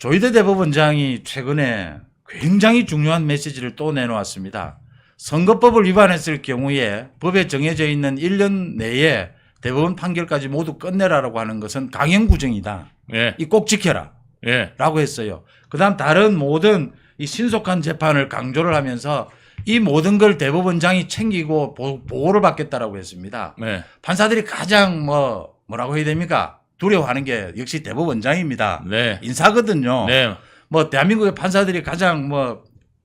조희대 대법원장이 최근에 굉장히 중요한 메시지를 또 내놓았습니다. 선거법을 위반했을 경우에 법에 정해져 있는 1년 내에 대법원 판결까지 모두 끝내라라고 하는 것은 강형구정이다. 예. 이 꼭 지켜라. 예. 라고 했어요. 그다음 다른 모든 이 신속한 재판을 강조를 하면서 이 모든 걸 대법원장이 챙기고 보호를 받겠다라고 했습니다. 네. 판사들이 가장 뭐라고 해야 됩니까? 두려워하는 게 역시 대법원장입니다. 네. 인사거든요. 네. 뭐 대한민국의 판사들이 가장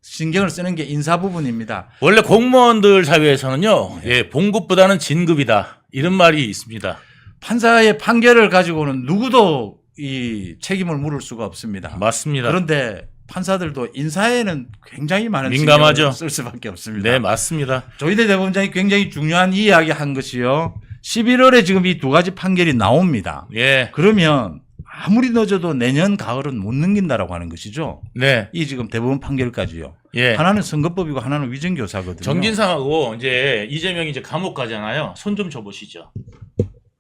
신경을 쓰는 게 인사 부분입니다. 원래 공무원들 사회에서는요, 예, 봉급보다는 진급이다. 이런 말이 있습니다. 판사의 판결을 가지고는 누구도 이 책임을 물을 수가 없습니다. 맞습니다. 그런데 판사들도 인사에는 굉장히 많은 민감하죠. 신경을 쓸 수밖에 없습니다. 네, 맞습니다. 조희대 대법원장이 굉장히 중요한 이야기 한 것이요. 11월에 지금 이 두 가지 판결이 나옵니다. 예. 그러면 아무리 늦어도 내년 가을은 못 넘긴다라고 하는 것이죠. 네. 이 지금 대법원 판결까지요. 예. 하나는 선거법이고 하나는 위정교사거든요. 정진상하고 이제 이재명이 이제 감옥 가잖아요. 손 좀 줘보시죠.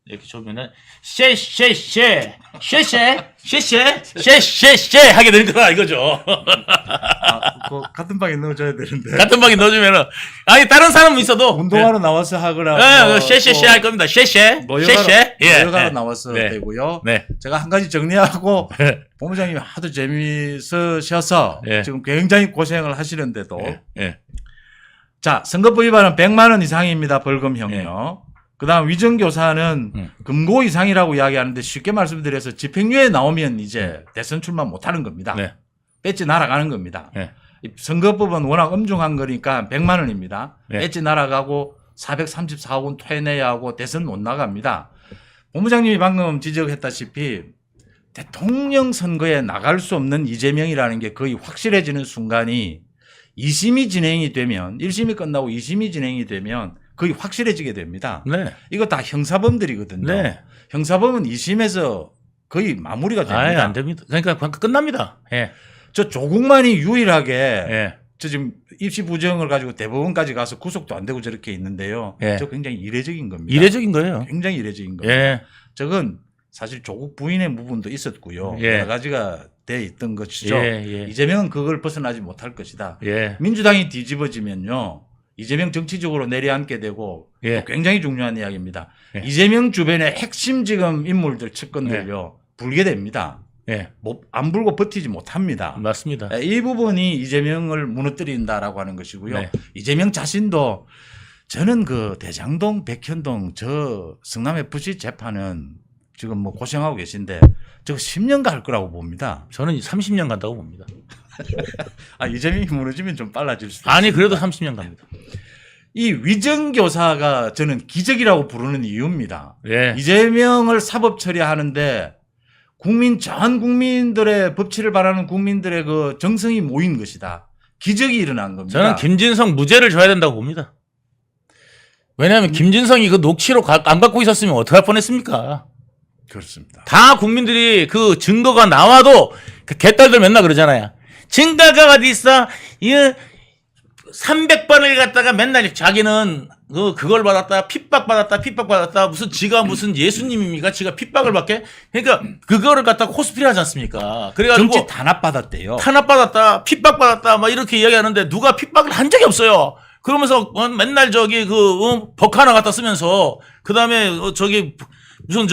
이렇게 줘면은 쉐쉐쉐 쉐쉐 쉐쉐 쉐쉐쉐 하게 되는 거다 이거죠. 그거 같은 방에 넣어줘야 되는데. 같은 방에 넣어주면은 아니 다른 사람은 있어도 운동하러 나와서 하거나. 네, 쉐쉐쉐 할 겁니다. 쉐쉐 쉐쉐 노여가로 나와서 네. 되고요. 네. 제가 한 가지 정리하고 네. 본부장님이 하도 재미있으셔서 네. 지금 굉장히 고생을 하시는데도 예. 자, 선거법 위반은 100만 원 이상입니다. 벌금형요. 그다음 위정교사는 금고 이상이라고 이야기하는데 쉽게 말씀드려서 집행유예 나오면 이제 대선 출마 못하는 겁니다. 네. 배지 날아가는 겁니다. 네. 이 선거법은 워낙 엄중한 거니까 100만 원입니다. 네. 배지 날아가고 434억 원 토해내야 하고 대선 못 나갑니다. 본부장님이 방금 지적했다시피 대통령 선거에 나갈 수 없는 이재명이라는 게 거의 확실해지는 순간이 2심이 진행이 되면 1심이 끝나고 2심이 진행이 되면 거의 확실해지게 됩니다. 네. 이거 다 형사범들이거든요. 네. 형사범은 2심에서 거의 마무리가 됩니다. 아예 안 됩니다. 그러니까 끝납니다. 예. 저 조국만이 유일하게 예. 저 지금 입시 부정을 가지고 대법원까지 가서 구속도 안 되고 저렇게 있는데요. 예. 저 굉장히 이례적인 겁니다. 이례적인 거예요. 굉장히 이례적인 겁니다. 예. 저건 사실 조국 부인의 부분도 있었고요. 예. 여러 가지가 돼 있던 것이죠. 예. 이재명은 그걸 벗어나지 못할 것이다. 예. 민주당이 뒤집어지면요. 이재명 정치적으로 내려앉게 되고 예. 또 굉장히 중요한 이야기입니다. 예. 이재명 주변의 핵심 지금 인물들 측근들요. 불게 됩니다. 예. 안 불고 버티지 못합니다. 맞습니다. 이 부분이 이재명을 무너뜨린다라고 하는 것이고요. 네. 이재명 자신도 저는 그 대장동, 백현동 저 성남 FC 재판은 지금 뭐 고생하고 계신데 저거 10년 갈 거라고 봅니다. 저는 30년 간다고 봅니다. 이재명이 무너지면 좀 빨라질 수도 아니 있습니다. 그래도 30년 갑니다. 이 위정교사가 저는 기적이라고 부르는 이유입니다. 예. 이재명을 사법 처리하는데 전 국민들의 법치를 바라는 국민들의 그 정성이 모인 것이다. 기적이 일어난 겁니다. 저는 김진성 무죄를 줘야 된다고 봅니다. 왜냐하면 김진성이 그 녹취록 안 갖고 있었으면 어떡할 뻔했습니까? 그렇습니다. 다 국민들이 그 증거가 나와도 그 개딸들 맨날 그러잖아요. 증거가 어디 있어? 300번을 갖다가 맨날 자기는 그걸 받았다, 핍박받았다. 무슨 지가 무슨 예수님입니까? 지가 핍박을 받게? 그러니까 그거를 갖다가 코스프레 하지 않습니까? 그래가지고 정치 탄압받았대요. 탄압받았다, 핍박받았다, 막 이렇게 이야기하는데 누가 핍박을 한 적이 없어요. 그러면서 맨날 법 하나 갖다 쓰면서 그 다음에 무슨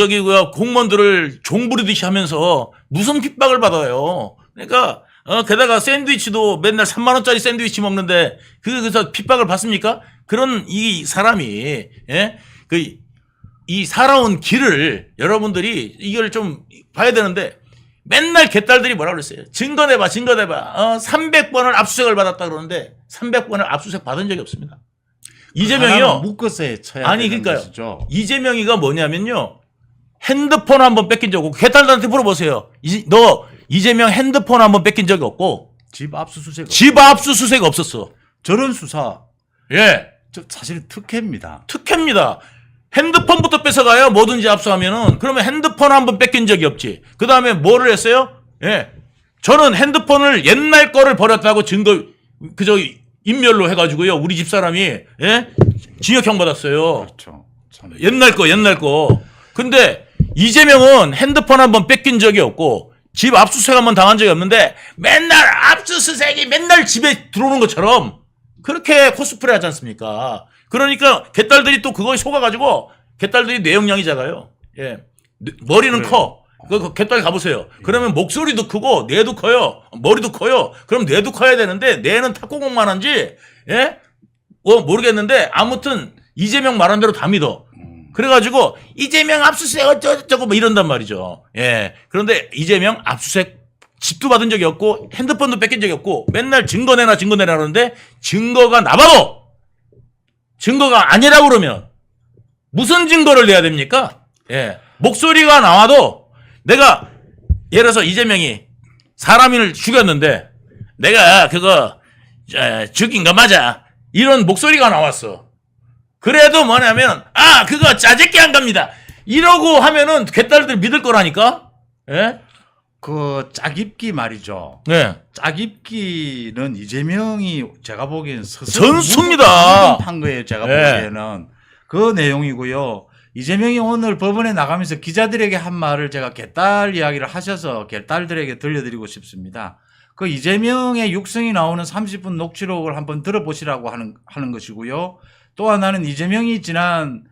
공무원들을 종부리듯이 하면서 무슨 핍박을 받아요. 그러니까 게다가 샌드위치도 맨날 3만 원짜리 샌드위치 먹는데 그래서 핍박을 받습니까? 그런 이 사람이 이 살아온 길을 여러분들이 이걸 좀 봐야 되는데 맨날 개딸들이 뭐라 그랬어요? 증거 내봐. 300번을 압수수색을 받았다 그러는데 300번을 압수수색 받은 적이 없습니다. 이재명이요. 묶어서 쳐야 아니 되는 그러니까요. 것이죠. 이재명이가 뭐냐면요. 핸드폰 한번 뺏긴 적 없고 개딸들한테 물어보세요. 너 이재명 핸드폰 한번 뺏긴 적이 없고 집 압수수색. 집 압수수색 없었어. 저런 수사. 예. 사실은 특혜입니다. 특혜입니다. 핸드폰부터 뺏어가요. 뭐든지 압수하면은. 그러면 핸드폰 한번 뺏긴 적이 없지. 그 다음에 뭐를 했어요? 예. 저는 핸드폰을 옛날 거를 버렸다고 증거, 인멸로 해가지고요. 우리 집사람이, 예? 징역형 받았어요. 그렇죠. 옛날 거. 근데 이재명은 핸드폰 한번 뺏긴 적이 없고 집 압수수색 한번 당한 적이 없는데 맨날 압수수색이 맨날 집에 들어오는 것처럼 그렇게 코스프레 하지 않습니까? 그러니까 개딸들이 또 그거에 속아가지고 개딸들이 뇌용량이 작아요. 예. 머리는 그래요. 커. 그 개딸 가보세요. 그러면 목소리도 크고 뇌도 커요. 머리도 커요. 그럼 뇌도 커야 되는데 뇌는 탁구공만 한지 예? 모르겠는데 아무튼 이재명 말한 대로 다 믿어. 그래가지고 이재명 압수수색 어쩌고 뭐 이런단 말이죠. 예. 그런데 이재명 압수수색 집도 받은 적이 없고 핸드폰도 뺏긴 적이 없고 맨날 증거 내놔 그러는데 증거가 나봐도 증거가 아니라고 그러면 무슨 증거를 내야 됩니까? 예. 목소리가 나와도 내가 예를 들어서 이재명이 사람을 죽였는데 내가 그거 죽인 거 맞아. 이런 목소리가 나왔어. 그래도 뭐냐면 그거 짜집기 한 겁니다. 이러고 하면은 개딸들 믿을 거라니까. 예? 그 짝입기 말이죠. 네. 짝입기는 이재명이 제가 보기에는 전수입니다. 판 거예요. 제가 네. 보기에는 그 내용이고요. 이재명이 오늘 법원에 나가면서 기자들에게 한 말을 제가 개딸 이야기를 하셔서 개딸들에게 들려드리고 싶습니다. 그 이재명의 육성이 나오는 30분 녹취록을 한번 들어보시라고 하는 것이고요. 또 하나는 이재명이 지난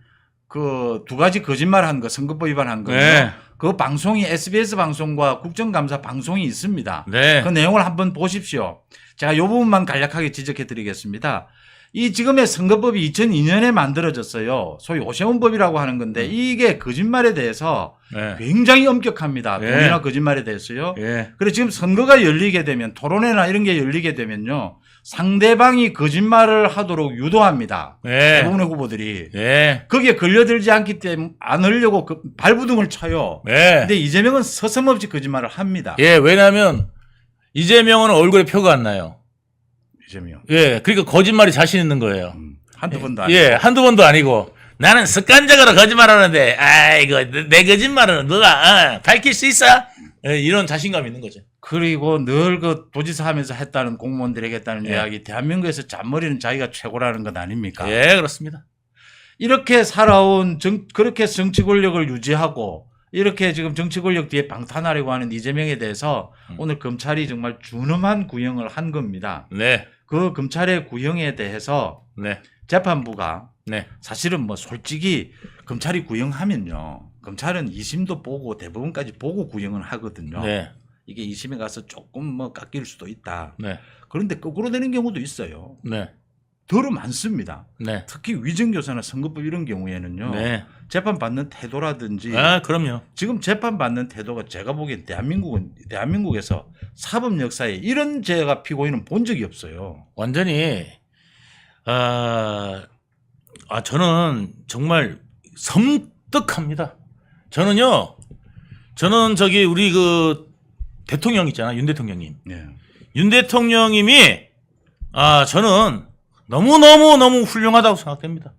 그 두 가지 거짓말한 거, 선거법 위반한 거요. 네. 그 방송이 SBS 방송과 국정감사 방송이 있습니다. 네. 그 내용을 한번 보십시오. 제가 이 부분만 간략하게 지적해 드리겠습니다. 이 지금의 선거법이 2002년에 만들어졌어요. 소위 오세훈법이라고 하는 건데 이게 거짓말에 대해서 네. 굉장히 엄격합니다. 네. 동의나 거짓말에 대해서요. 예. 그래서 지금 선거가 열리게 되면 토론회나 이런 게 열리게 되면요. 상대방이 거짓말을 하도록 유도합니다. 예. 대부분의 후보들이. 예. 거기에 걸려들지 않기 때문에 안 하려고 발부둥을 쳐요. 예. 근데 이재명은 서슴없이 거짓말을 합니다. 예. 왜냐하면 이재명은 얼굴에 표가 안 나요. 이재명. 예. 그러니까 거짓말이 자신 있는 거예요. 한두 번도 아니고. 예. 한두 번도 아니고. 나는 습관적으로 거짓말하는데, 아이고, 내 거짓말은 너가 밝힐 수 있어? 예, 이런 자신감이 있는 거죠. 그리고 늘 그 도지사 하면서 했다는 공무원들에게 했다는 예. 이야기, 대한민국에서 잔머리는 자기가 최고라는 것 아닙니까? 예, 그렇습니다. 이렇게 살아온 그렇게 정치 권력을 유지하고 이렇게 지금 정치 권력 뒤에 방탄하려고 하는 이재명에 대해서 오늘 검찰이 정말 준엄한 구형을 한 겁니다. 네, 그 검찰의 구형에 대해서 네, 재판부가 네, 사실은 뭐 솔직히 검찰이 구형하면요. 검찰은 2심도 보고 대법원까지 보고 구형을 하거든요. 네, 이게 2심에 가서 조금 뭐 깎일 수도 있다. 네, 그런데 거꾸로 되는 경우도 있어요. 네, 더 많습니다. 네, 특히 위정교사나 선거법 이런 경우에는요. 네. 재판 받는 태도라든지 그럼요. 지금 재판 받는 태도가 제가 보기엔 대한민국에서 사법 역사에 이런 죄가 피고인은 본 적이 없어요. 완전히, 저는 정말 섬뜩합니다. 저는 저기 우리 그 대통령 있잖아, 윤 대통령님. 네. 윤 대통령님이 저는 너무 훌륭하다고 생각됩니다.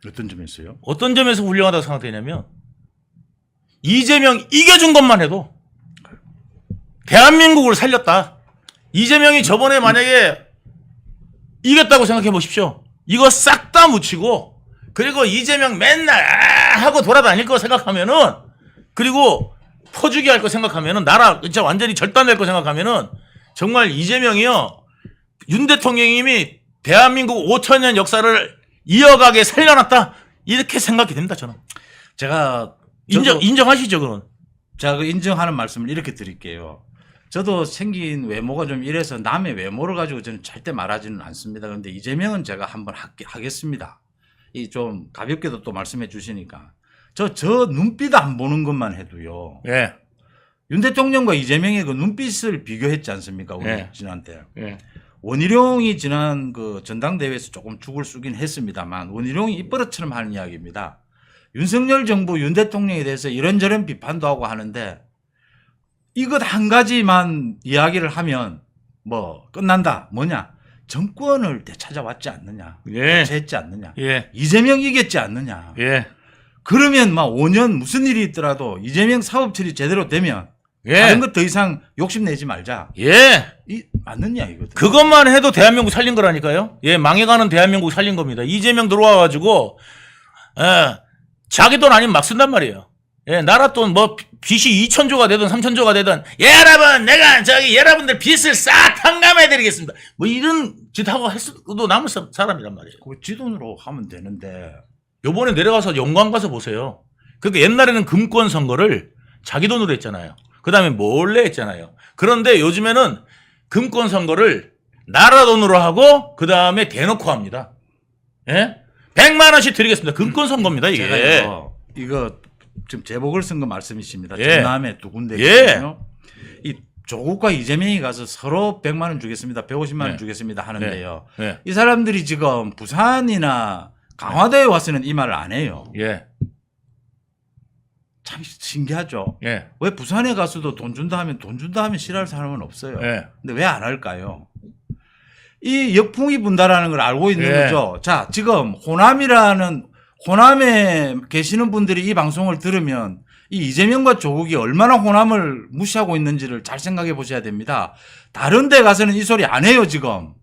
어떤 점에서요? 어떤 점에서 훌륭하다고 생각되냐면 이재명 이겨준 것만 해도 대한민국을 살렸다. 이재명이 저번에 만약에 이겼다고 생각해 보십시오. 이거 싹 다 묻히고 그리고 이재명 맨날 하고 돌아다닐 거 생각하면은 그리고 퍼주기 할 거 생각하면은 나라 진짜 완전히 절단될 거 생각하면은 정말 이재명이요 윤 대통령님이 대한민국 5천년 역사를 이어가게 살려놨다 이렇게 생각이 됩니다. 저는 제가 인정하시죠 그건. 제가 그 인정하는 말씀을 이렇게 드릴게요. 저도 생긴 외모가 좀 이래서 남의 외모를 가지고 저는 절대 말하지는 않습니다. 그런데 이재명은 제가 한번 하겠습니다. 이 좀 가볍게도 또 말씀해 주시니까 저 눈빛 안 보는 것만 해도요. 예. 윤 대통령과 이재명의 그 눈빛을 비교했지 않습니까? 우리 예. 지난 때. 예. 원희룡이 지난 그 전당대회에서 조금 죽을 쑤긴 했습니다만 원희룡이 입버릇처럼 하는 이야기입니다. 윤석열 정부 윤 대통령에 대해서 이런저런 비판도 하고 하는데 이것 한 가지만 이야기를 하면 뭐 끝난다. 뭐냐? 정권을 되찾아왔지 않느냐. 예. 교체했지 않느냐. 예. 이재명 이겼지 않느냐. 예. 그러면 막 5년 무슨 일이 있더라도 이재명 사법 처리 제대로 되면 예. 다른 것 더 이상 욕심내지 말자. 예. 이 맞느냐 이거든. 그것만 해도 대한민국 살린 거라니까요. 예, 망해가는 대한민국 살린 겁니다. 이재명 들어와가지고, 자기 돈 아니면 막 쓴단 말이에요. 예, 나라 돈 뭐 빚이 2,000조가 되든 3,000조가 되든 여러분 내가 여러분들 빚을 싹 탕감해 드리겠습니다. 뭐 이런 짓 하고 했어도 남을 사람이란 말이에요. 그 지돈으로 하면 되는데. 요번에 내려가서 영광 가서 보세요. 그러니까 옛날에는 금권 선거를 자기 돈으로 했잖아요. 그다음에 몰래 했잖아요. 그런데 요즘에는 금권 선거를 나라 돈으로 하고 그다음에 대놓고 합니다. 예? 100만 원씩 드리겠습니다. 금권 선거입니다, 이게. 제가요, 이거 지금 재보궐선거 말씀이십니다. 예. 전남에 두 군데거든요. 예. 이 조국과 이재명이 가서 서로 100만 원 주겠습니다. 150만 원 네. 주겠습니다 하는데요. 예. 이 사람들이 지금 부산이나 강화도에 와서는 이 말을 안 해요. 예. 참 신기하죠. 예. 왜 부산에 가서도 돈 준다 하면 싫어할 사람은 없어요. 예. 근데 왜 안 할까요? 이 역풍이 분다라는 걸 알고 있는 예. 거죠. 자, 지금 호남에 계시는 분들이 이 방송을 들으면 이 이재명과 조국이 얼마나 호남을 무시하고 있는지를 잘 생각해 보셔야 됩니다. 다른 데 가서는 이 소리 안 해요, 지금.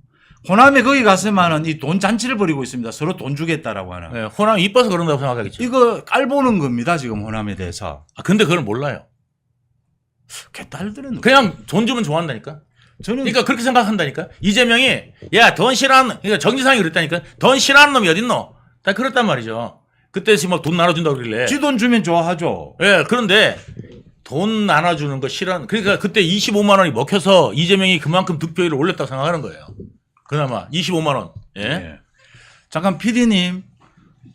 호남에 거기 가서만은 이 돈 잔치를 벌이고 있습니다. 서로 돈 주겠다라고 하는. 예. 호남 이뻐서 그런다고 생각하겠죠. 이거 깔보는 겁니다, 지금 호남에 대해서. 아, 근데 그걸 몰라요. 개딸들은 그냥 돈 주면 좋아한다니까. 저는 그러니까 그렇게 생각한다니까. 이재명이 야, 돈 싫어하는, 그러니까 정지상이 그랬다니까. 돈 싫어하는 놈이 어딨노? 다 그랬단 말이죠. 그때 지금 막 돈 나눠준다고 그러길래. 지돈 주면 좋아하죠. 예, 그런데 돈 나눠주는 거 싫어하는, 그러니까 그때 25만 원이 먹혀서 이재명이 그만큼 득표율을 올렸다고 생각하는 거예요. 그나마 25만 원. 예. 예. 잠깐 PD님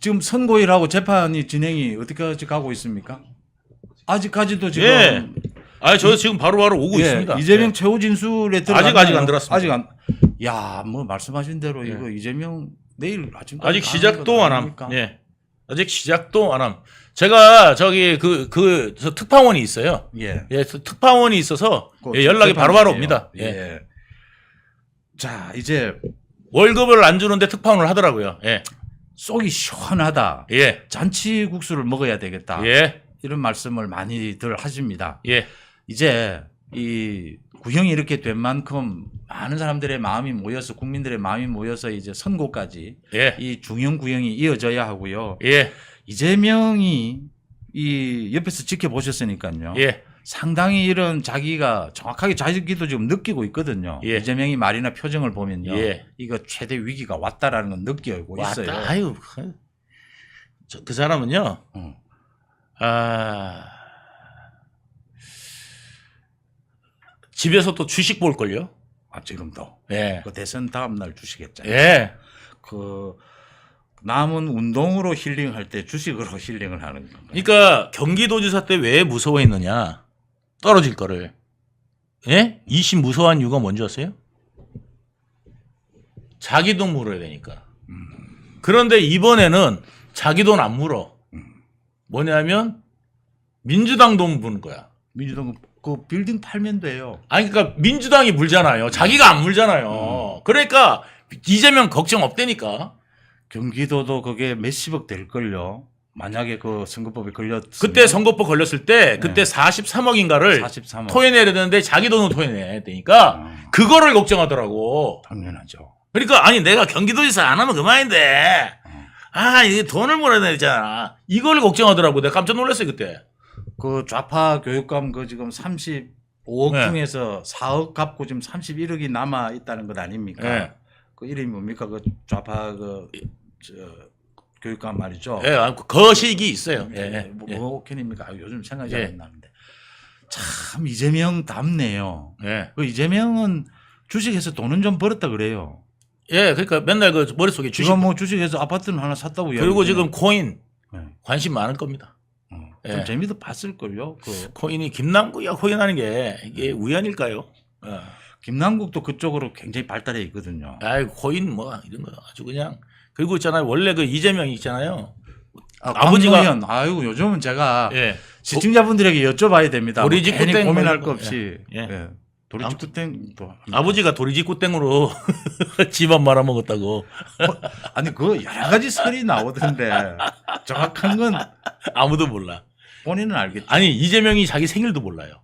지금 선고일하고 재판이 진행이 어디까지 가고 있습니까? 아직까지도 지금 예. 아, 저 지금 바로바로 오고 예, 있습니다. 이재명 예. 최후 진술에 들어갔나요? 아직 안 들어왔습니다. 아직 안. 야, 뭐 말씀하신 대로 이거 이재명 내일 아침까지 아직 가는 시작도 것 안 함. 아닙니까? 예. 아직 시작도 안 함. 제가 저기 저 특파원이 있어요. 예. 예, 특파원이 있어서 그 예, 연락이 바로바로 재판이에요. 옵니다. 예. 예. 자, 이제 월급을 안 주는데 특파원을 하더라고요. 예. 속이 시원하다. 예. 잔치국수를 먹어야 되겠다. 예. 이런 말씀을 많이들 하십니다. 예. 이제 이 구형이 이렇게 된 만큼 많은 사람들의 마음이 모여서 국민들의 마음이 모여서 이제 선고까지 예. 이 중형 구형이 이어져야 하고요. 예. 이재명이 이 옆에서 지켜보셨으니까요. 예. 상당히 이런 자기가 정확하게 자기도 지금 느끼고 있거든요. 예. 이재명이 말이나 표정을 보면요. 예. 이거 최대 위기가 왔다라는 건 느끼고 있어요. 왔다. 아유. 그 사람은요. 어. 아. 집에서 또 주식 볼 걸요. 아, 지금도. 예. 그 대선 다음 날 주시겠잖아요. 예. 그 남은 운동으로 힐링할 때 주식으로 힐링을 하는 건가요? 그러니까 경기도지사 때 왜 무서워했느냐? 떨어질 거를. 예? 2심 무서워한 이유가 뭔지 아세요? 자기 돈 물어야 되니까. 그런데 이번에는 자기 돈 안 물어. 뭐냐면 민주당 돈 무는 거야. 민주당 그 빌딩 팔면 돼요. 아니 그러니까 민주당이 물잖아요. 자기가 안 물잖아요. 그러니까 이재명 걱정 없다니까. 경기도도 그게 몇십억 될걸요. 만약에 그 선거법에 걸렸으면 그때 선거법 걸렸을 때 그때 네. 43억인가를 43억. 토해내야 되는데 자기 돈은 토해내야 되니까 그거를 걱정하더라고. 당연하죠. 그러니까 아니 내가 경기도지사 안 하면 그만인데 아 이게 돈을 물어야 되잖아. 이걸 걱정하더라고. 내가 깜짝 놀랐어요 그때. 그 좌파 교육감 그 지금 35억 네. 중에서 4억 갚고 지금 31억이 남아 있다는 것 아닙니까? 네. 그 이름이 뭡니까? 그 좌파 교육감 말이죠. 예, 거식이 있어요. 예, 뭐 옥현입니까? 요즘 생각이 잘 예. 안 나는데 참 이재명 답네요. 예. 그 이재명은 주식에서 돈은 좀 벌었다 그래요. 예, 그러니까 맨날 그 머릿속에 주식 지금 뭐 주식에서 아파트는 하나 샀다고 그리고 이야기하잖아요. 지금 코인 네. 관심 많을 겁니다. 좀 예. 재미도 봤을 걸요. 그 코인이 김남국이가 코인하는 게 이게 우연일까요? 예. 김남국도 그쪽으로 굉장히 발달해 있거든요. 아이 코인 뭐 이런 거 아주 그냥 그리고 있잖아요. 원래 그 이재명이 있잖아요. 아버지가 아버지가 아이고 요즘은 제가 예. 시청자분들에게 여쭤봐야 됩니다. 뭐 도리지 괜히 꾸땡 고민할 뭐 거 이런 거. 없이. 예. 예. 도리지구땡도 아버지가 도리지꾸땡으로 집안 말아먹었다고. 아니 그 여러 가지 설이 나오던데 정확한 건 아무도 몰라. 본인은 알겠죠. 아니 이재명이 자기 생일도 몰라요.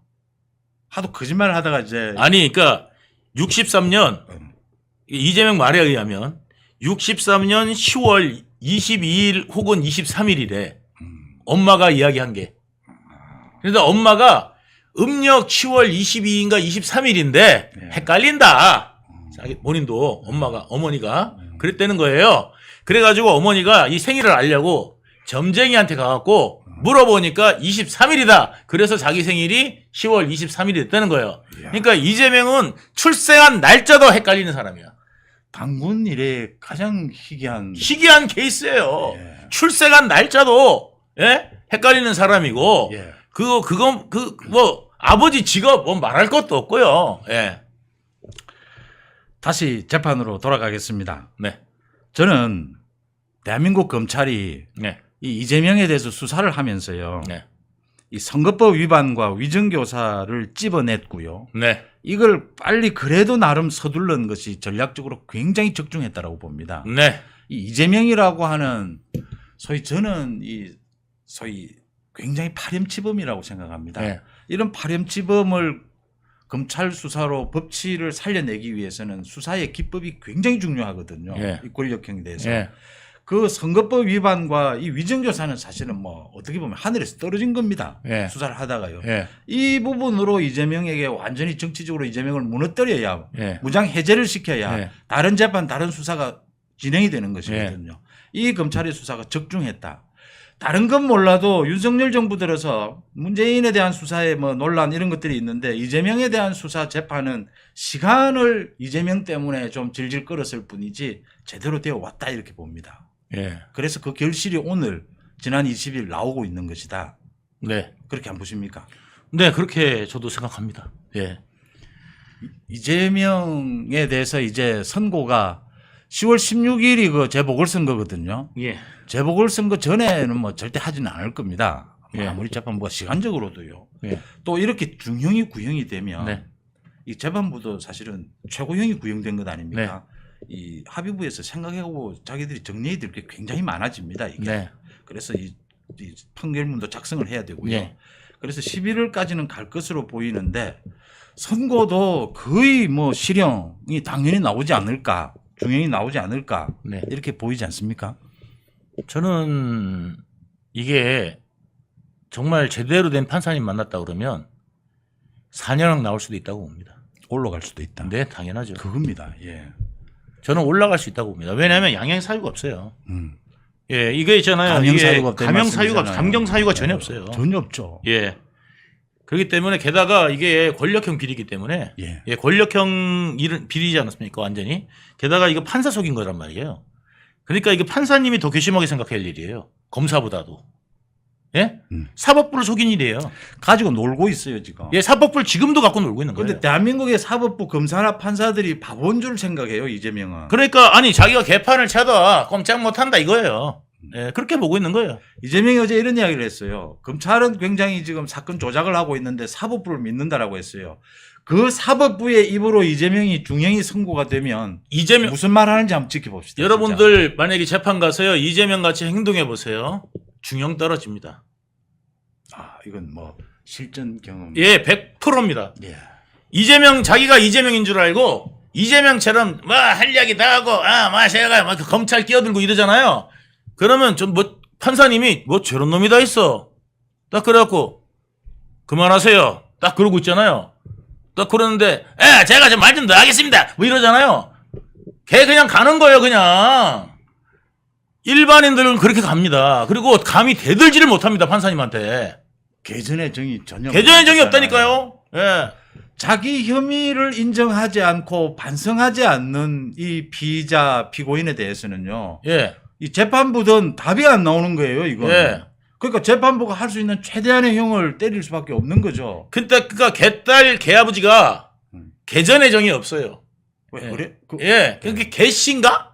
하도 거짓말 하다가 이제 아니 그러니까 63년 이재명 말에 의하면 63년 10월 22일 혹은 23일이래. 엄마가 이야기한 게 그래서 엄마가 음력 10월 22일인가 23일인데 예. 헷갈린다. 자기 본인도 어머니가 그랬다는 거예요. 그래가지고 어머니가 이 생일을 알려고 점쟁이한테 가갖고 물어보니까 23일이다. 그래서 자기 생일이 10월 23일이 됐다는 거예요. 그러니까 이재명은 출생한 날짜도 헷갈리는 사람이야. 당군 이래 가장 희귀한 케이스예요. 예. 출생한 날짜도 예? 헷갈리는 사람이고 예. 뭐 아버지 직업 뭐 말할 것도 없고요. 예. 다시 재판으로 돌아가겠습니다. 네. 저는 대한민국 검찰이 네. 이 이재명에 대해서 수사를 하면서요. 네. 이 선거법 위반과 위증교사를 찝어냈고요. 네. 이걸 빨리 그래도 나름 서둘른 것이 전략적으로 굉장히 적중했다라고 봅니다. 네. 이 이재명이라고 하는 저는 소위 굉장히 파렴치범이라고 생각합니다. 네. 이런 파렴치범을 검찰 수사로 법치를 살려내기 위해서는 수사의 기법이 굉장히 중요하거든요. 예. 이 권력형에 대해서. 예. 그 선거법 위반과 이 위증교사는 사실은 뭐 어떻게 보면 하늘에서 떨어진 겁니다. 예. 수사를 하다가요. 예. 이 부분으로 이재명에게 완전히 정치적으로 이재명을 무너뜨려야 예. 무장 해제를 시켜야 예. 다른 재판 다른 수사가 진행이 되는 것이거든요. 이 검찰의 수사가 적중했다. 다른 건 몰라도 윤석열 정부 들어서 문재인에 대한 수사에 뭐 논란 이런 것들이 있는데 이재명에 대한 수사 재판은 시간을 이재명 때문에 좀 질질 끌었을 뿐이지 제대로 되어 왔다 이렇게 봅니다. 예. 그래서 그 결실이 오늘 지난 20일 나오고 있는 것이다. 네. 그렇게 안 보십니까? 네, 그렇게 저도 생각합니다. 예. 이재명에 대해서 이제 선고가 10월 16일이 그 재보궐선거거든요. 예. 재보궐선거 전에는 뭐 절대 하지는 않을 겁니다. 예. 아무리 재판부가 시간적으로도요. 예. 또 이렇게 중형이 구형이 되면 네. 이 재판부도 사실은 최고형이 구형된 것 아닙니까? 네. 이 합의부에서 생각하고 자기들이 정리해야 될 게 굉장히 많아집니다. 이게. 네. 그래서 이 판결문도 작성을 해야 되고요. 예. 그래서 11월까지는 갈 것으로 보이는데 선고도 거의 뭐 실형이 당연히 나오지 않을까, 중형이 나오지 않을까 네. 이렇게 보이지 않습니까? 저는 이게 정말 제대로 된 판사님 만났다 그러면 4년형 나올 수도 있다고 봅니다. 올라갈 수도 있다. 네, 당연하죠. 그겁니다. 예. 저는 올라갈 수 있다고 봅니다. 왜냐하면 양형 사유가 없어요. 음. 예, 이게 있잖아요. 감형 이게 사유가 없다는 감형 사유가 말씀이잖아요. 감경 사유가 전혀 없어요. 전혀 없죠. 예. 그렇기 때문에 게다가 이게 권력형 비리이기 때문에 예. 예, 권력형 비리지 않았습니까? 완전히. 게다가 이거 판사 속인 거란 말이에요. 그러니까 이게 판사님이 더 괘씸하게 생각할 일이에요. 검사보다도. 예? 사법부를 속인 일이에요. 가지고 놀고 있어요 지금. 예, 사법부를 지금도 갖고 놀고 있는 거예요. 그런데 대한민국의 사법부 검사나 판사들이 바본 줄 생각해요 이재명은. 그러니까 아니 자기가 개판을 쳐도 꼼짝 못한다 이거예요. 예, 그렇게 보고 있는 거예요. 이재명이 어제 이런 이야기를 했어요. 검찰은 굉장히 지금 사건 조작을 하고 있는데 사법부를 믿는다라고 했어요. 그 사법부의 입으로 이재명이 중형이 선고가 되면 이재명 무슨 말 하는지 한번 지켜봅시다. 여러분들 만약에 재판 가서요 이재명 같이 행동해 보세요. 중형 떨어집니다. 진짜. 아 이건 뭐 실전 경험. 예, 100%입니다. 예. 이재명 자기가 이재명인 줄 알고 이재명처럼 뭐 할 이야기 다 하고 뭐 제가 뭐 검찰 끼어들고 이러잖아요. 그러면 좀 뭐 판사님이 뭐 저런 놈이 다 있어. 딱 그래갖고 그만하세요. 딱 그러고 있잖아요. 딱 그러는데 제가 좀 말 좀 더 하겠습니다. 뭐 이러잖아요. 걔 그냥 가는 거예요 그냥. 일반인들은 그렇게 갑니다. 그리고 감히 대들지를 못합니다 판사님한테. 개전의 정이 전혀 개전의 정이 없잖아요. 없다니까요. 예. 자기 혐의를 인정하지 않고 반성하지 않는 이 피의자 피고인에 대해서는요. 예. 이 재판부든 답이 안 나오는 거예요, 이거. 예. 그러니까 재판부가 할 수 있는 최대한의 형을 때릴 수밖에 없는 거죠. 그러니까 개딸 개아버지가 개전의 정이 없어요. 왜 예. 그래? 예. 그게 개씨인가?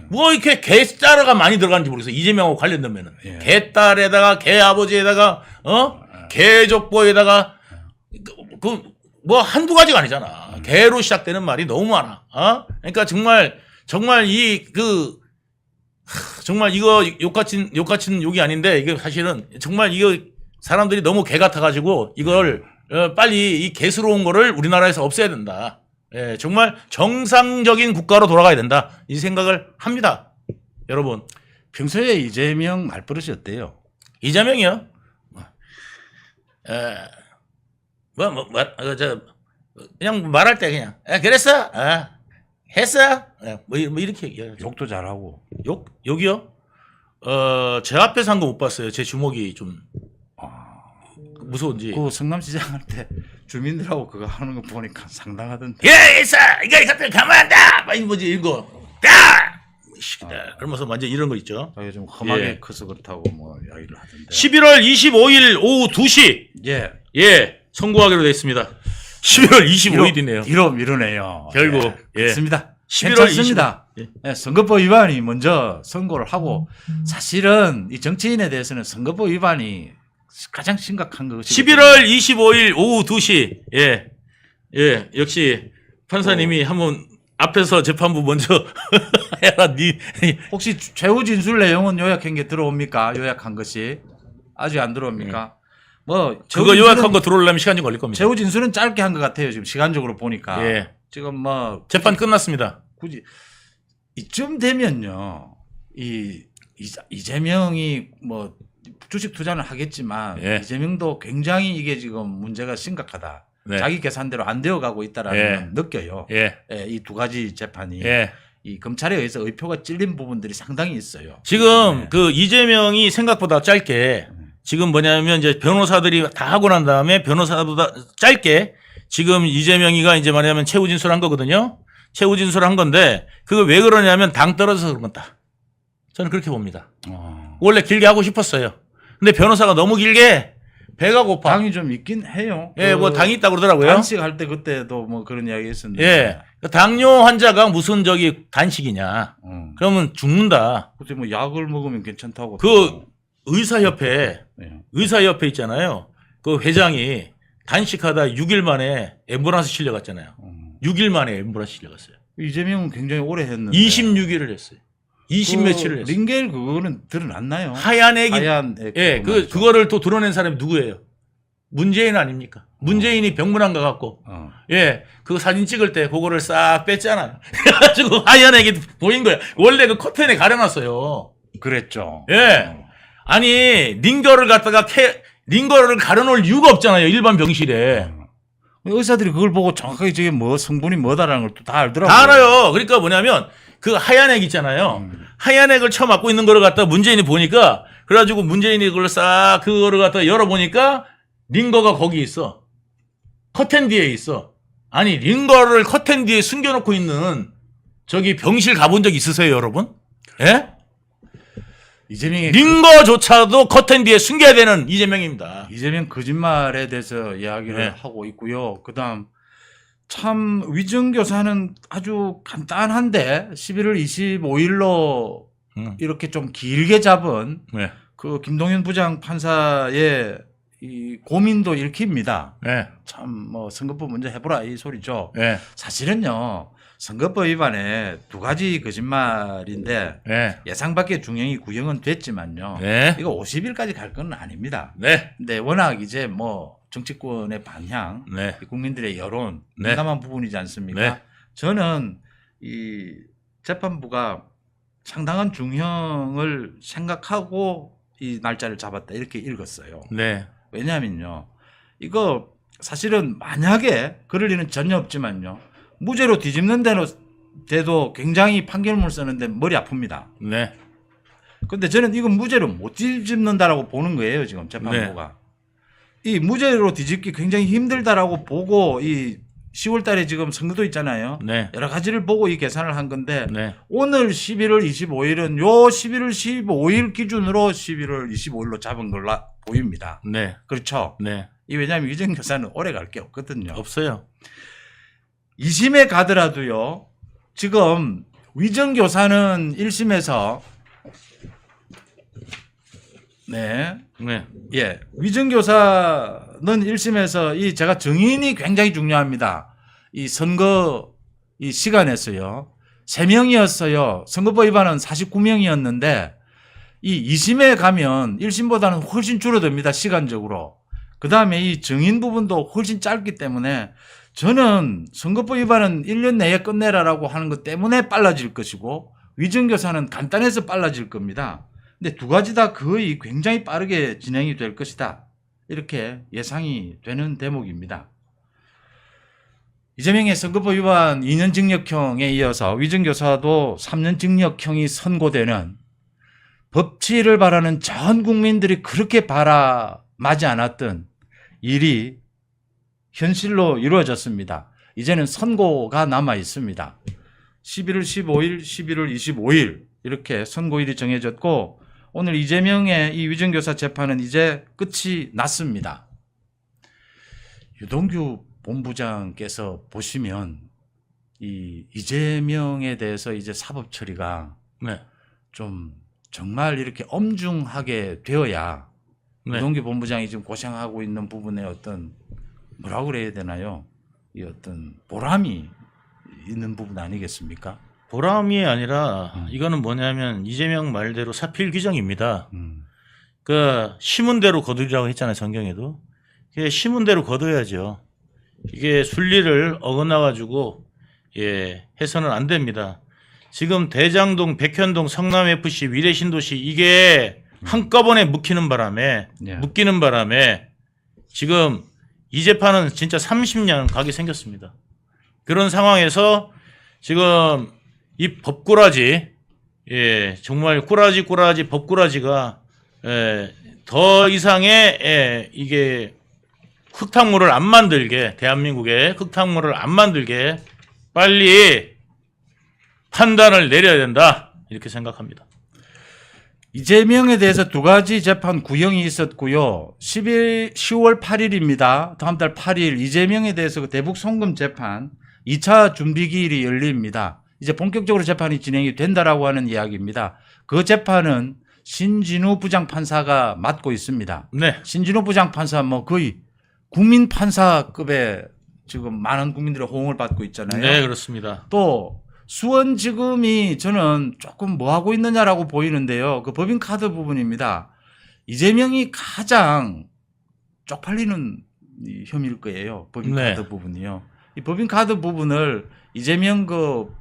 뭐 이렇게 개딸아가 많이 들어가는지 모르겠어요. 이재명하고 관련되면은. 예. 개딸에다가 개아버지에다가 개족보에다가 뭐 한두 가지가 아니잖아. 개로 시작되는 말이 너무 많아. 그러니까 정말 정말 이거 욕 같은 욕이 아닌데 이게 사실은 정말 이거 사람들이 너무 개 같아가지고 이걸 빨리 이 개스러운 거를 우리나라에서 없애야 된다. 예, 정말 정상적인 국가로 돌아가야 된다. 이 생각을 합니다. 여러분. 평소에 이재명 말버릇이 어때요? 이재명이요? 저 그냥 말할 때 그냥 그랬어, 했어, 뭐 이렇게 얘기해요. 욕도 잘하고. 욕이요? 제 앞에서 한 거 못 봤어요. 제 주먹이 좀 무서운지. 그 성남시장 할 때 주민들하고 그거 하는 거 보니까 상당하던데. 있어, 이것들 가만한다. 막 뭐지 이거. 그러면서 완전 이런 거 있죠. 자기가 좀 험하게 예. 커서 그렇다고 뭐 이야기를 하던데. 11월 25일 오후 2시 선고하기로 됐습니다. 11월 25일이네요. 뒤로 미루네요. 결국 예. 그렇습니다. 11월 괜찮습니다. 25일. 예, 선거법 위반이 먼저 선고를 하고 사실은 이 정치인에 대해서는 선거법 위반이 가장 심각한 것이 11월 25일 오후 2시 역시 판사님이 한번 앞에서 재판부 먼저 해라. 혹시 최후 진술 내용은 요약한 게 들어옵니까? 요약한 것이 아직 안 들어옵니까? 뭐 그거 요약한 거 들어오려면 시간이 걸릴 겁니다. 최후 진술은 짧게 한 것 같아요. 지금 시간적으로 보니까 지금 뭐 재판 끝났습니다. 굳이 이쯤 되면요, 이재명이 뭐 주식 투자는 하겠지만 이재명도 굉장히 이게 지금 문제가 심각하다. 자기 계산대로 안 되어가고 있다라는 건 느껴요. 이 두 가지 재판이 이 검찰에 의해서 의표가 찔린 부분들이 상당히 있어요. 지금 그 이재명이 생각보다 짧게 지금 뭐냐면 이제 변호사들이 다 하고 난 다음에 변호사보다 짧게 지금 이재명이가 이제 말하자면 최후 진술한 거거든요. 최후 진술한 건데 그거 왜 그러냐면 당 떨어져서 그런 거다. 저는 그렇게 봅니다. 원래 길게 하고 싶었어요. 근데 변호사가 너무 길게 배가 고파. 당이 좀 있긴 해요. 뭐 당이 있다고 그러더라고요. 단식할 때 그때도 뭐 그런 이야기 했었는데. 당뇨 환자가 무슨 단식이냐. 그러면 죽는다. 그때 뭐 약을 먹으면 괜찮다고. 그 의사협회 있잖아요. 그 회장이 단식하다 6일 만에 앰뷸런스 실려갔잖아요. 6일 만에 앰뷸런스 실려갔어요. 이재명은 굉장히 오래 했는데. 26일을 했어요. 20 며칠을 했어요. 링겔 그거는 드러났나요? 하얀 액이. 하얀 액. 그거를 또 드러낸 사람이 누구예요? 문재인 아닙니까? 문재인이 병문안 가갖고. 그 사진 찍을 때 그거를 싹 뺐잖아요. 그래가지고 하얀 액이 보인 거야. 원래 그 커튼에 가려놨어요. 그랬죠. 아니, 링거를 가려놓을 이유가 없잖아요. 일반 병실에. 의사들이 그걸 보고 정확하게 저게 뭐 성분이 뭐다라는 걸 또 다 알더라고요. 다 알아요. 그러니까 뭐냐면 그 하얀 액 있잖아요. 하얀 액을 쳐맞고 있는 거를 갖다 문재인이 보니까 그래가지고 문재인이 그걸 싹 그거를 갖다 열어보니까 링거가 거기 있어. 커튼 뒤에 있어. 아니 링거를 커튼 뒤에 숨겨놓고 있는 저기 병실 가본 적 있으세요 여러분? 이재명의 링거조차도 커튼 뒤에 숨겨야 되는 이재명입니다. 이재명 거짓말에 대해서 이야기를 하고 있고요. 그다음 참 위정교사는 아주 간단한데 11월 25일로 이렇게 좀 길게 잡은 그 김동연 부장 판사의 이 고민도 읽힙니다. 참 뭐 선거법 먼저 해보라 이 소리죠. 사실은요 선거법 위반에 두 가지 거짓말인데 예상 밖의 중형이 구형은 됐지만요. 이거 50일까지 갈 건 아닙니다. 근데 워낙 이제 뭐 정치권의 방향, 국민들의 여론 민감한 부분이지 않습니까? 저는 이 재판부가 상당한 중형을 생각하고 이 날짜를 잡았다 이렇게 읽었어요. 왜냐하면요, 이거 사실은 만약에 그럴 일은 전혀 없지만요, 무죄로 뒤집는 데도 굉장히 판결문을 쓰는데 머리 아픕니다. 근데 저는 이건 무죄로 못 뒤집는다라고 보는 거예요, 지금 재판부가. 이 무죄로 뒤집기 굉장히 힘들다라고 보고 이 10월 달에 지금 선거도 있잖아요. 여러 가지를 보고 이 계산을 한 건데 오늘 11월 25일은 요 11월 15일 기준으로 11월 25일로 잡은 걸로 보입니다. 그렇죠? 이 왜냐하면 위정 교사는 오래 갈 게 없거든요. 없어요. 2심에 가더라도요. 지금 위정 교사는 1심에서 위정교사는 1심에서 이 제가 정인이 굉장히 중요합니다. 이 선거 이 시간에서요. 3명이었어요. 선거법 위반은 49명이었는데 이 2심에 가면 1심보다는 훨씬 줄어듭니다. 시간적으로. 그다음에 이 정인 부분도 훨씬 짧기 때문에 저는 선거법 위반은 1년 내에 끝내라라고 하는 것 때문에 빨라질 것이고 위정교사는 간단해서 빨라질 겁니다. 근데 두 가지 다 거의 굉장히 빠르게 진행이 될 것이다. 이렇게 예상이 되는 대목입니다. 이재명의 선거법 위반 2년 징역형에 이어서 위증교사도 3년 징역형이 선고되는 법치를 바라는 전 국민들이 그렇게 바라마지 않았던 일이 현실로 이루어졌습니다. 이제는 선고가 남아 있습니다. 11월 15일, 11월 25일 이렇게 선고일이 정해졌고 오늘 이재명의 이 위증교사 재판은 이제 끝이 났습니다. 유동규 본부장께서 보시면 이 이재명에 대해서 이제 사법 처리가 네. 좀 정말 이렇게 엄중하게 되어야 네. 유동규 본부장이 지금 고생하고 있는 부분에 어떤 뭐라고 그래야 되나요? 이 어떤 보람이 있는 부분 아니겠습니까? 보람이 아니라 이거는 뭐냐면 이재명 말대로 사필 규정입니다. 그 심은대로 거두리라고 했잖아요. 성경에도. 그게 심은대로 거둬야죠. 이게 순리를 어긋나 가지고 해서는 안 됩니다. 지금 대장동, 백현동, 성남FC, 위례신도시 이게 한꺼번에 묶이는 바람에 지금 이 재판은 진짜 30년 가게 생겼습니다. 그런 상황에서 지금 이 법꾸라지, 정말 꾸라지 법꾸라지가 더 이상의 이게 흙탕물을 안 만들게, 대한민국에 흙탕물을 안 만들게 빨리 판단을 내려야 된다 이렇게 생각합니다. 이재명에 대해서 두 가지 재판 구형이 있었고요. 10월 8일입니다. 다음 달 8일 이재명에 대해서 그 대북 송금 재판 2차 준비기일이 열립니다. 이제 본격적으로 재판이 진행이 된다라고 하는 이야기입니다. 그 재판은 신진우 부장판사가 맡고 있습니다. 네. 신진우 부장판사 뭐 거의 국민 판사급의 지금 많은 국민들의 호응을 받고 있잖아요. 네, 그렇습니다. 또 수원지검이 저는 조금 뭐 하고 있느냐라고 보이는데요. 그 법인카드 부분입니다. 이재명이 가장 쪽팔리는 이 혐의일 거예요. 법인카드 부분이요. 이 법인카드 부분을 이재명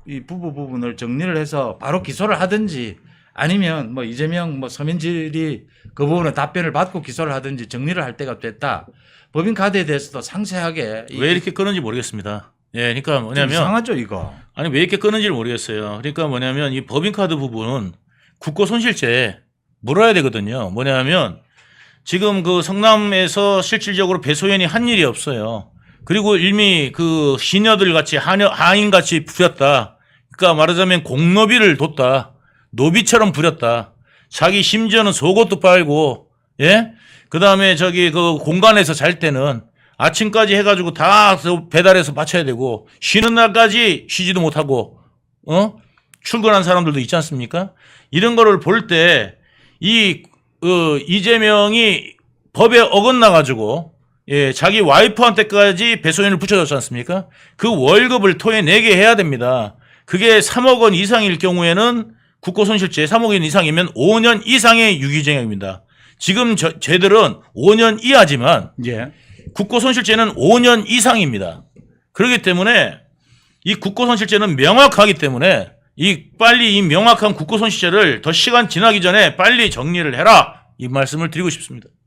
이 부부 부분을 정리를 해서 바로 기소를 하든지 아니면 뭐 이재명 서민질이 그 부분에 답변을 받고 기소를 하든지 정리를 할 때가 됐다. 법인카드에 대해서도 상세하게 왜 이렇게 끄는지 모르겠습니다. 그러니까 뭐냐면 이상하죠 이거. 아니 왜 이렇게 끄는지를 모르겠어요. 그러니까 뭐냐면 이 법인카드 부분은 국고손실죄 물어야 되거든요. 뭐냐면 지금 그 성남에서 실질적으로 배소연이 한 일이 없어요. 그리고 이미 그 시녀들 같이 하인 같이 부렸다. 그러니까 말하자면 공노비를 뒀다. 노비처럼 부렸다. 자기 심지어는 속옷도 빨고, 그 다음에 저기 그 공간에서 잘 때는 아침까지 해가지고 다 배달해서 바쳐야 되고 쉬는 날까지 쉬지도 못하고, 출근한 사람들도 있지 않습니까? 이런 거를 볼 때 이재명이 법에 어긋나가지고 자기 와이프한테까지 배소연을 붙여줬지 않습니까? 그 월급을 토해내게 해야 됩니다. 그게 3억 원 이상일 경우에는 국고손실죄 3억 원 이상이면 5년 이상의 유기징역입니다. 지금 죄들은 5년 이하지만 국고손실죄는 5년 이상입니다. 그렇기 때문에 이 국고손실죄는 명확하기 때문에 빨리 이 명확한 국고손실죄를 더 시간 지나기 전에 빨리 정리를 해라 이 말씀을 드리고 싶습니다.